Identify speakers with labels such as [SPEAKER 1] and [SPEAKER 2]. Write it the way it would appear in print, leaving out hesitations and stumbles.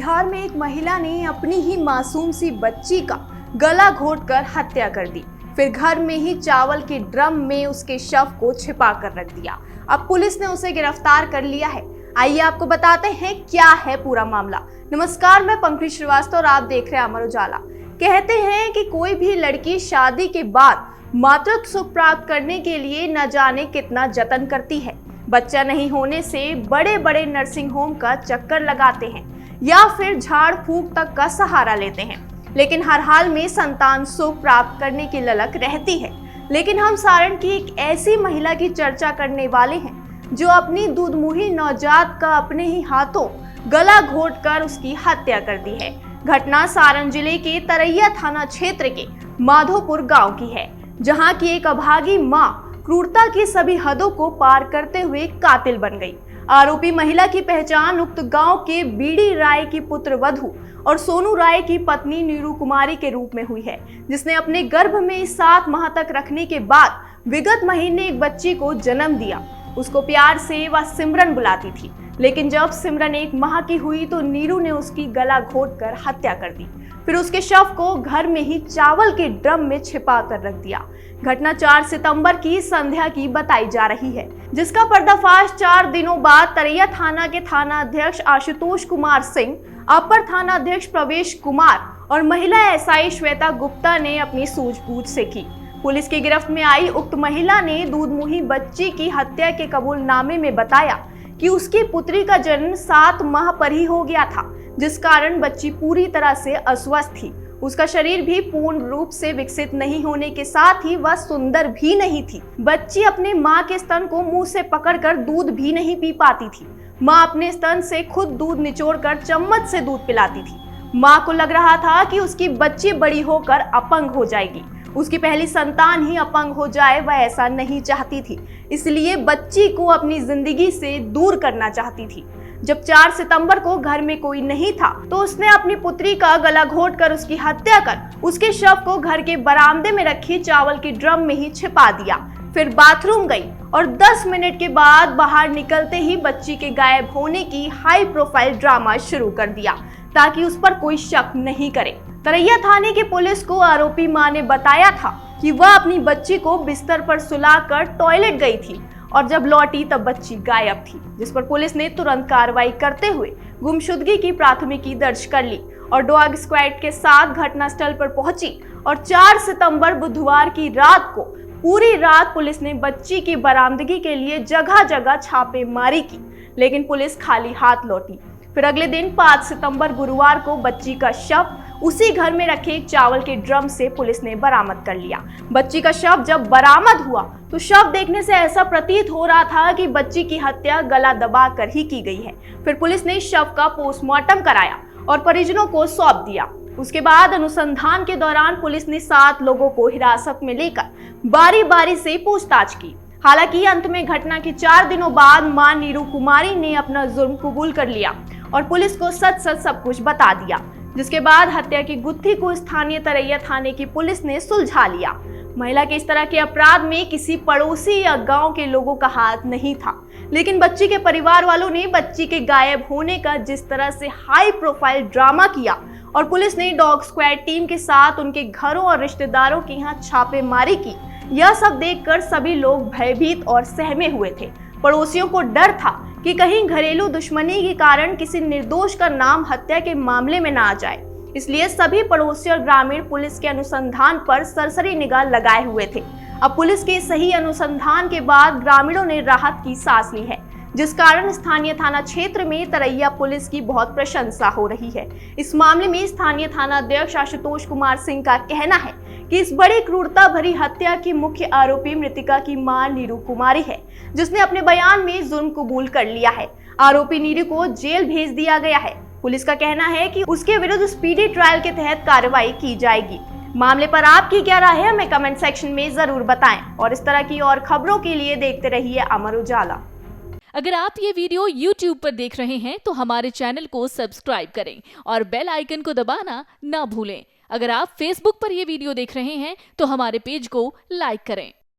[SPEAKER 1] बिहार में एक महिला ने अपनी ही मासूम सी बच्ची का गला घोंटकर हत्या कर दी। फिर घर में ही चावल के ड्रम में उसके शव को छिपा कर रख दिया। अब पुलिस ने उसे गिरफ्तार कर लिया है। आइए आपको बताते हैं क्या है पूरा मामला। नमस्कार, मैं पंकज श्रीवास्तव और आप देख रहे हैं अमर उजाला। कहते हैं कि कोई भी लड़की शादी के बाद मातृत्व सुख प्राप्त करने के लिए न जाने कितना जतन करती है। बच्चा नहीं होने से बड़े बड़े नर्सिंग होम का चक्कर लगाते हैं या फिर झाड़ फूंक तक का सहारा लेते हैं, लेकिन हर हाल में संतान सुख प्राप्त करने की ललक रहती है। लेकिन हम सारण की एक ऐसी महिला की चर्चा करने वाले हैं जो अपनी दूधमुही नवजात का अपने ही हाथों गला घोंटकर उसकी हत्या कर दी है। घटना सारण जिले के तरैया थाना क्षेत्र के माधोपुर गांव की है, जहां की एक अभागी मां क्रूरता की सभी हदों को पार करते हुए कातिल बन गई। आरोपी महिला की पहचान उक्त गांव के बीडी राय की पुत्र वधू और सोनू राय की पत्नी नीरू कुमारी के रूप में हुई है, जिसने अपने गर्भ में 7 माह तक रखने के बाद विगत महीने एक बच्ची को जन्म दिया। उसको प्यार से वह सिमरन बुलाती थी, लेकिन जब सिमरन 1 माह की हुई तो नीरू ने उसकी गला घोंटकर हत्या कर दी। फिर उसके शव को घर में ही चावल के ड्रम में छिपा कर रख दिया। घटना 4 सितंबर की संध्या की बताई जा रही है, जिसका पर्दाफाश 4 दिनों बाद तरैया थाना के थाना अध्यक्ष आशुतोष कुमार सिंह, अपर थाना अध्यक्ष प्रवेश कुमार और महिला एसआई श्वेता गुप्ता ने अपनी सूझबूझ से की। पुलिस की गिरफ्त में आई उक्त महिला ने दूधमुही बच्ची की हत्या के कबूलनामे में बताया कि उसकी पुत्री का जन्म 7 माह पर ही हो गया था, जिस कारण बच्ची पूरी तरह से अस्वस्थ थी। उसका शरीर भी पूर्ण रूप से विकसित नहीं होने के साथ ही वह सुंदर भी नहीं थी। बच्ची अपने मां के स्तन को मुंह से पकड़कर दूध भी नहीं पी पाती थी। मां अपने स्तन से खुद दूध निचोड़कर चम्मच से दूध पिलाती थी। मां को लग रहा था कि उसकी बच्ची बड़ी होकर अपंग हो जाएगी, उसकी पहली संतान ही अपंग हो जाए। वह ऐसा नहीं चाहती थी, इसलिए बच्ची को अपनी जिंदगी से दूर करना चाहती थी। जब 4 सितंबर को घर में कोई नहीं था तो उसने अपनी पुत्री का गला घोंटकर उसकी हत्या कर उसके शव को घर के बरामदे में रखी चावल के ड्रम में ही छिपा दिया। फिर बाथरूम गई और 10 मिनट के बाद बाहर निकलते ही बच्ची के गायब होने की हाई प्रोफाइल ड्रामा शुरू कर दिया ताकि उस पर कोई शक नहीं करे। तरैया थाने की पुलिस को आरोपी मां ने बताया था कि वह अपनी बच्ची को बिस्तर पर सुलाकर टॉयलेट गई थी और जब लौटी तब बच्ची गायब थी, जिस पर पुलिस ने तुरंत कार्रवाई करते हुए गुमशुदगी की प्राथमिकी दर्ज कर ली और डॉग स्क्वाड के साथ घटनास्थल पर पहुंची। और 4 सितंबर बुधवार की रात को पूरी रात पुलिस ने बच्ची की बरामदगी के लिए जगह जगह छापेमारी की, लेकिन पुलिस खाली हाथ लौटी। फिर अगले दिन 5 सितंबर गुरुवार को बच्ची का शव उसी घर में रखे चावल के ड्रम से पुलिस ने बरामद कर लिया। बच्ची का शव जब बरामद हुआ तो शव देखने से ऐसा प्रतीत हो रहा था कि बच्ची की हत्या गला दबा कर ही की गई है। फिर पुलिस ने शव का पोस्टमार्टम कराया और परिजनों को सौंप दिया। उसके बाद अनुसंधान के दौरान पुलिस ने 7 लोगों को हिरासत में लेकर बारी बारी से पूछताछ की। हालांकि अंत में घटना के 4 दिनों बाद मां नीरू कुमारी ने अपना जुर्म कबूल कर लिया और पुलिस को सच सब कुछ बता दिया, जिसके बाद हत्या की गुत्थी को स्थानीय तरैया थाने की पुलिस ने सुलझा लिया। महिला के इस तरह के अपराध में किसी पड़ोसी या गांव के लोगों का हाथ नहीं था, लेकिन बच्ची के परिवार वालों ने बच्ची के गायब होने का जिस तरह से हाई प्रोफाइल ड्रामा किया और पुलिस ने डॉग स्क्वाड टीम के साथ उनके घरों और रिश्तेदारों के यहाँ छापेमारी की, यह सब देखकर सभी लोग भयभीत और सहमे हुए थे। पड़ोसियों को डर था कि कहीं घरेलू दुश्मनी के कारण किसी निर्दोष का नाम हत्या के मामले में ना आ जाए, इसलिए सभी पड़ोसी और ग्रामीण पुलिस के अनुसंधान पर सरसरी निगाह लगाए हुए थे। अब पुलिस के सही अनुसंधान के बाद ग्रामीणों ने राहत की सांस ली है, जिस कारण स्थानीय थाना क्षेत्र में तरैया पुलिस की बहुत प्रशंसा हो रही है। इस मामले में स्थानीय थाना अध्यक्ष आशुतोष कुमार सिंह का कहना है कि इस बड़ी क्रूरता भरी हत्या की मुख्य आरोपी मृतिका की मां नीरू कुमारी है, जिसने अपने बयान में जुर्म कबूल कर लिया है। आरोपी नीरू को जेल भेज दिया गया है। पुलिस का कहना है कि उसके विरुद्ध स्पीडी ट्रायल के तहत कार्रवाई की जाएगी। मामले पर आपकी क्या राय है, हमें कमेंट सेक्शन में जरूर बताएं और इस तरह की और खबरों के लिए देखते रहिए अमर उजाला।
[SPEAKER 2] अगर आप ये वीडियो YouTube पर देख रहे हैं तो हमारे चैनल को सब्सक्राइब करें और बेल आइकन को दबाना ना भूलें। अगर आप Facebook पर ये वीडियो देख रहे हैं तो हमारे पेज को लाइक करें।